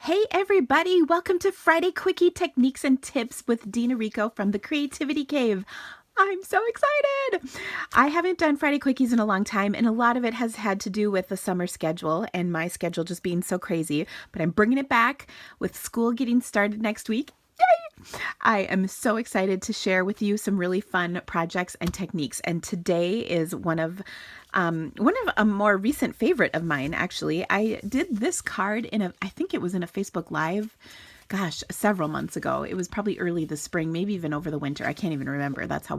Hey everybody, welcome to Friday Quickie Techniques and Tips with Dina Rico from the Creativity Cave. I'm so excited! I haven't done Friday Quickies in a long time, and a lot of it has had to do with the summer schedule and my schedule just being so crazy, but I'm bringing it back with school getting started next week. Yay! I am so excited to share with you some really fun projects and techniques, and today is one of a more recent favorite of mine, actually. I did this card I think it was in a Facebook Live, gosh, several months ago. It was probably early this spring, maybe even over the winter. I can't even remember. That's how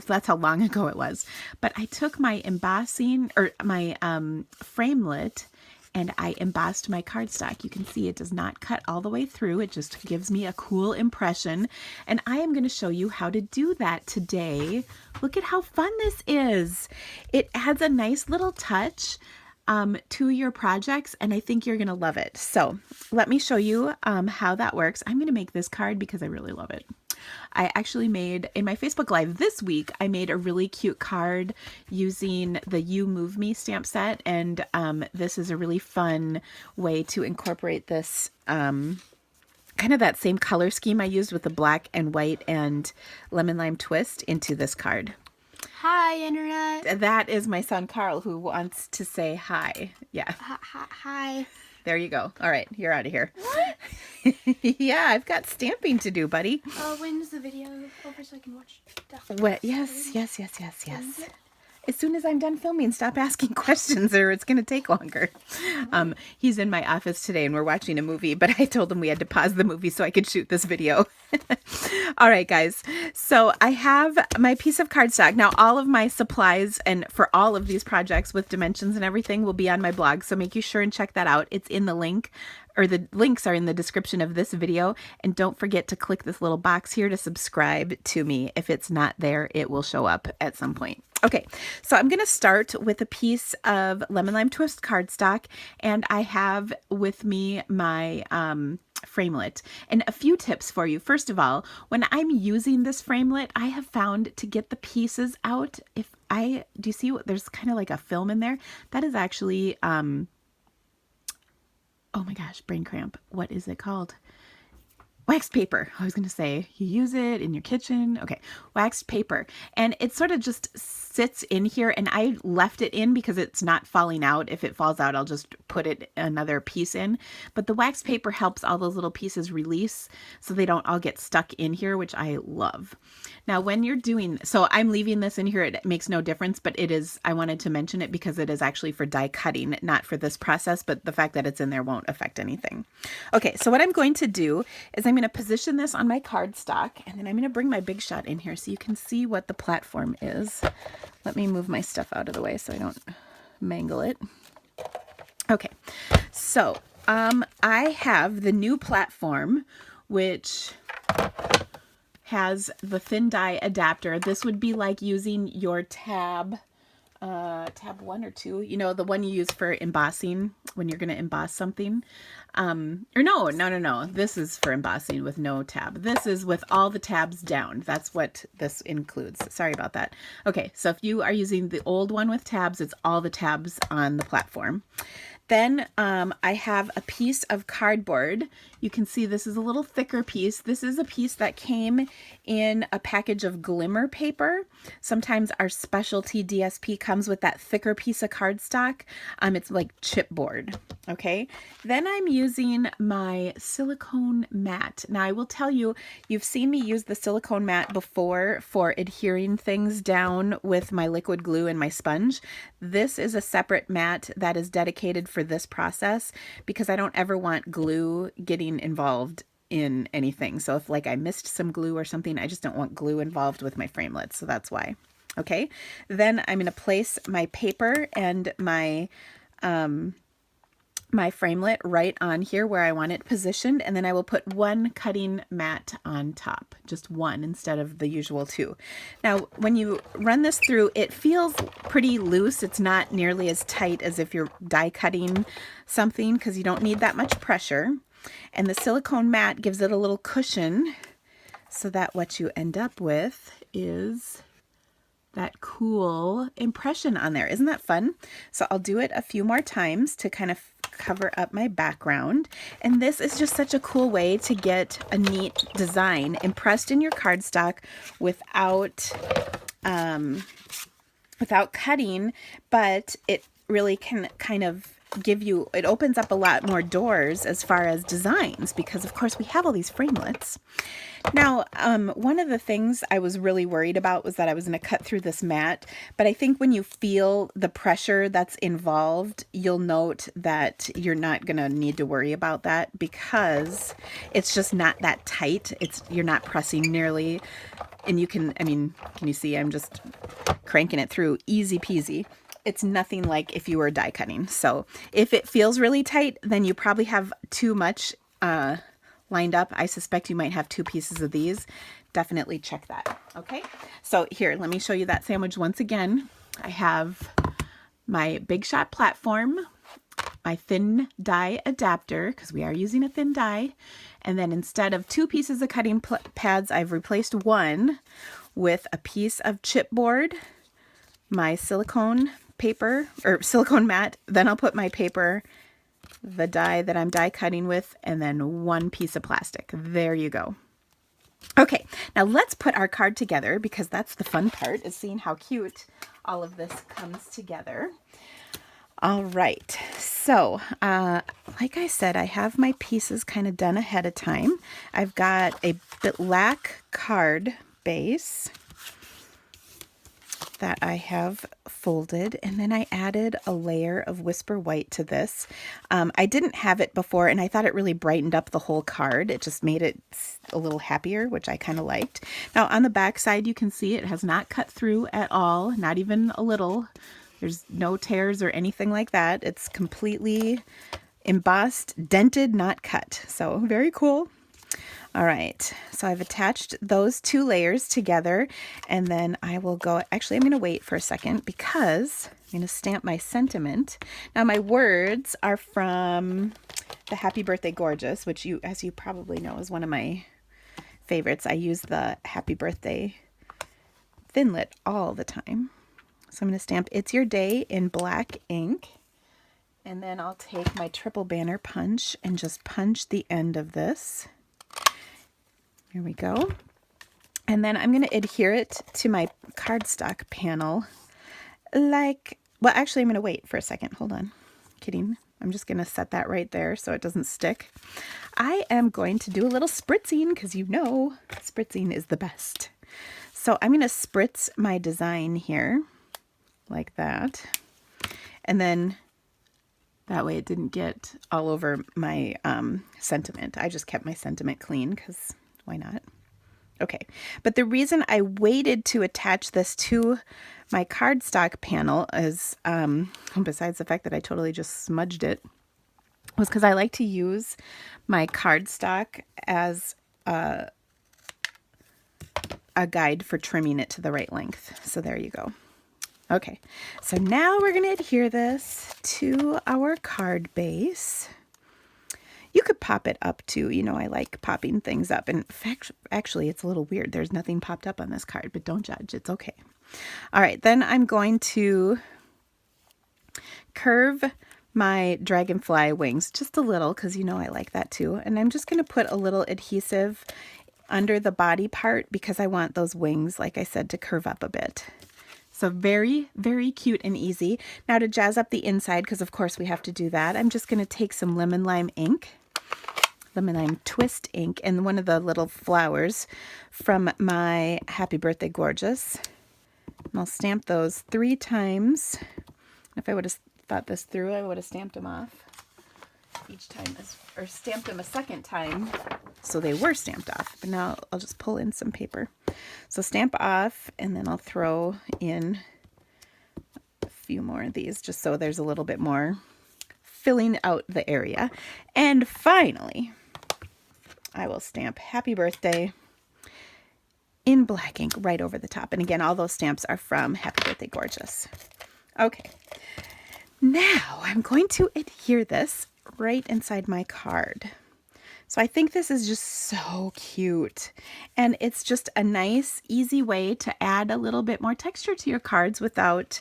that's how long ago it was. But I took my embossing, or my framelit, and I embossed my cardstock. You can see it does not cut all the way through. It just gives me a cool impression. And I am going to show you how to do that today. Look at how fun this is. It adds a nice little touch to your projects, and I think you're going to love it. So let me show you how that works. I'm going to make this card because I really love it. I actually made, in my Facebook Live this week, I made a really cute card using the You Move Me stamp set, and this is a really fun way to incorporate this kind of that same color scheme I used with the black and white and lemon lime twist into this card. Hi, Internet. That is my son Carl, who wants to say hi. Yeah. Hi. There you go. All right, you're out of here. What? Yeah, I've got stamping to do, buddy. When's the video over so I can watch? What? Yes. As soon as I'm done filming, stop asking questions or it's going to take longer. He's in my office today and we're watching a movie, but I told him we had to pause the movie so I could shoot this video. All right, guys. So I have my piece of cardstock. Now, all of my supplies and for all of these projects with dimensions and everything will be on my blog. So make you sure and check that out. It's in the link, or the links are in the description of this video. And don't forget to click this little box here to subscribe to me. If it's not there, it will show up at some point. Okay, so I'm going to start with a piece of lemon lime twist cardstock, and I have with me my framelit. And a few tips for you. First of all, when I'm using this framelit, I have found to get the pieces out, do you see what, there's kind of like a film in there? That is actually, oh my gosh, brain cramp. What is it called? Waxed paper. I was going to say, you use it in your kitchen. Okay, waxed paper. And it sort of just sits in here, and I left it in because it's not falling out. If it falls out, I'll just put it another piece in. But the waxed paper helps all those little pieces release so they don't all get stuck in here, which I love. Now, when you're doing, so I'm leaving this in here. It makes no difference, but it is, I wanted to mention it because it is actually for die cutting, not for this process, but the fact that it's in there won't affect anything. Okay, so what I'm going to do is I'm going to position this on my cardstock, and then I'm going to bring my Big Shot in here so you can see what the platform is. Let me move my stuff out of the way so I don't mangle it. Okay, so I have the new platform, which has the thin die adapter. This would be like using your tab 1 or 2, you know, the one you use for embossing when you're going to emboss something. Or no. This is for embossing with no tab. This is with all the tabs down. That's what this includes. Sorry about that. Okay, so if you are using the old one with tabs, it's all the tabs on the platform. Then I have a piece of cardboard. You can see this is a little thicker piece. This is a piece that came in a package of glimmer paper. Sometimes our specialty DSP comes with that thicker piece of cardstock. It's like chipboard, okay? Then I'm using my silicone mat. Now I will tell you, you've seen me use the silicone mat before for adhering things down with my liquid glue and my sponge. This is a separate mat that is dedicated for this process because I don't ever want glue getting involved in anything. So if like I missed some glue or something, I just don't want glue involved with my framelits. So that's why. Okay. Then I'm going to place my paper and my framelit right on here where I want it positioned, and then I will put one cutting mat on top, just one instead of the usual 2. Now, when you run this through, it feels pretty loose. It's not nearly as tight as if you're die cutting something because you don't need that much pressure. And the silicone mat gives it a little cushion so that what you end up with is that cool impression on there. Isn't that fun? So I'll do it a few more times to kind of cover up my background. And this is just such a cool way to get a neat design impressed in your cardstock without cutting, but it really can kind of give you, it opens up a lot more doors as far as designs, because of course we have all these framelits. Now, one of the things I was really worried about was that I was going to cut through this mat, but I think when you feel the pressure that's involved, you'll note that you're not going to need to worry about that, because it's just not that tight. You're not pressing nearly, and you can, I mean, can you see I'm just cranking it through easy peasy. It's nothing like if you were die cutting. So if it feels really tight, then you probably have too much lined up. I suspect you might have 2 pieces of these. Definitely check that. Okay, so here, let me show you that sandwich once again. I have my Big Shot platform, my thin die adapter, because we are using a thin die, and then instead of 2 pieces of cutting pads, I've replaced 1 with a piece of chipboard, my silicone paper or silicone mat, then I'll put my paper, the die that I'm die cutting with, and then 1 piece of plastic. There you go. Okay, now let's put our card together, because that's the fun part, is seeing how cute all of this comes together. All right, so like I said, I have my pieces kind of done ahead of time. I've got a black card base that I have folded, and then I added a layer of Whisper White to this. I didn't have it before, and I thought it really brightened up the whole card. It just made it a little happier, which I kind of liked. Now on the back side, you can see it has not cut through at all, not even a little. There's no tears or anything like that. It's completely embossed, dented, not cut. So very cool. All right, so I've attached those 2 layers together, and then I will go, actually I'm going to wait for a second, because I'm going to stamp my sentiment. Now my words are from the Happy Birthday Gorgeous, which you, as you probably know, is one of my favorites. I use the Happy Birthday Thinlit all the time. So I'm going to stamp It's Your Day in black ink, and then I'll take my triple banner punch and just punch the end of this. Here we go. And then I'm going to adhere it to my cardstock panel like, well, actually I'm going to wait for a second. Hold on. Kidding. I'm just going to set that right there so it doesn't stick. I am going to do a little spritzing, because you know spritzing is the best. So I'm going to spritz my design here like that. And then that way it didn't get all over my sentiment. I just kept my sentiment clean, because why not? Okay, but the reason I waited to attach this to my cardstock panel is, besides the fact that I totally just smudged it, was because I like to use my cardstock as a guide for trimming it to the right length. So there you go. Okay, so now we're going to adhere this to our card base. You could pop it up too. You know, I like popping things up. And actually, it's a little weird. There's nothing popped up on this card, but don't judge. It's okay. All right, then I'm going to curve my dragonfly wings just a little, because you know I like that too. And I'm just going to put a little adhesive under the body part, because I want those wings, like I said, to curve up a bit. So very, very cute and easy. Now to jazz up the inside, because of course we have to do that, I'm just going to take some lemon lime ink, lemon lime twist ink, and one of the little flowers from my Happy Birthday Gorgeous. And I'll stamp those 3 times. If I would have thought this through, I would have stamped them off each time, or stamped them a second time, so they were stamped off. But now I'll just pull in some paper. So stamp off, and then I'll throw in a few more of these, just so there's a little bit more filling out the area. And finally, I will stamp Happy Birthday in black ink right over the top. And again, all those stamps are from Happy Birthday Gorgeous. Okay, now I'm going to adhere this right inside my card. So I think this is just so cute, and it's just a nice, easy way to add a little bit more texture to your cards without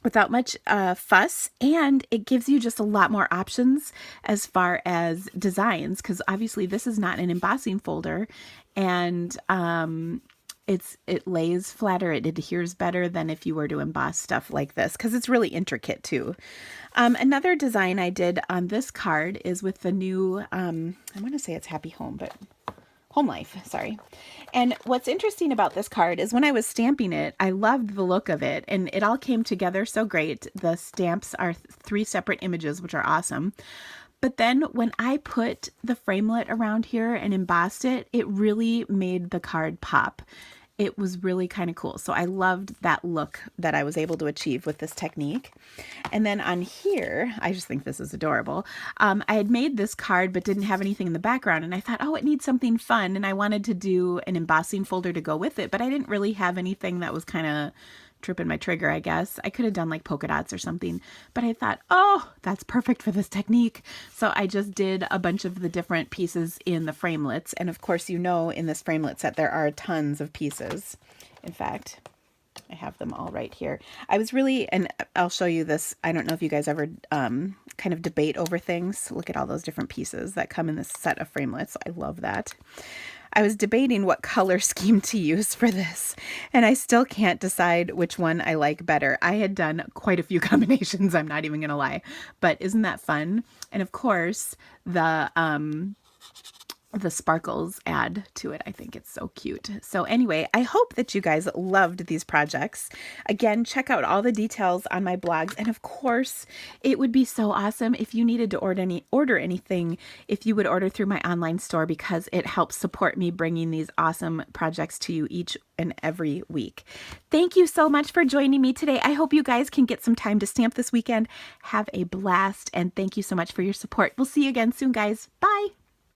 without much fuss, and it gives you just a lot more options as far as designs, because obviously this is not an embossing folder, and it lays flatter, it adheres better than if you were to emboss stuff like this, because it's really intricate too. Another design I did on this card is with the new, I want to say it's Happy Home, but Home Life, sorry. And what's interesting about this card is when I was stamping it, I loved the look of it, and it all came together so great. The stamps are 3 separate images, which are awesome. But then when I put the framelit around here and embossed it, it really made the card pop. It was really kind of cool. So I loved that look that I was able to achieve with this technique. And then on here, I just think this is adorable. I had made this card but didn't have anything in the background, and I thought, oh, it needs something fun, and I wanted to do an embossing folder to go with it, but I didn't really have anything that was kind of tripping my trigger, I guess. I could have done like polka dots or something, but I thought, oh, that's perfect for this technique. So I just did a bunch of the different pieces in the framelits. And of course, you know, in this framelit set, there are tons of pieces. In fact, I have them all right here. I was really, and I'll show you this. I don't know if you guys ever kind of debate over things. Look at all those different pieces that come in this set of framelits. I love that. I was debating what color scheme to use for this, and I still can't decide which one I like better. I had done quite a few combinations, I'm not even going to lie, but isn't that fun? And of course, the sparkles add to it. I think it's so cute. So anyway, I hope that you guys loved these projects. Again, check out all the details on my blogs. And of course, it would be so awesome if you needed to order anything, if you would order through my online store, because it helps support me bringing these awesome projects to you each and every week. Thank you so much for joining me today. I hope you guys can get some time to stamp this weekend. Have a blast, and thank you so much for your support. We'll see you again soon, guys. Bye.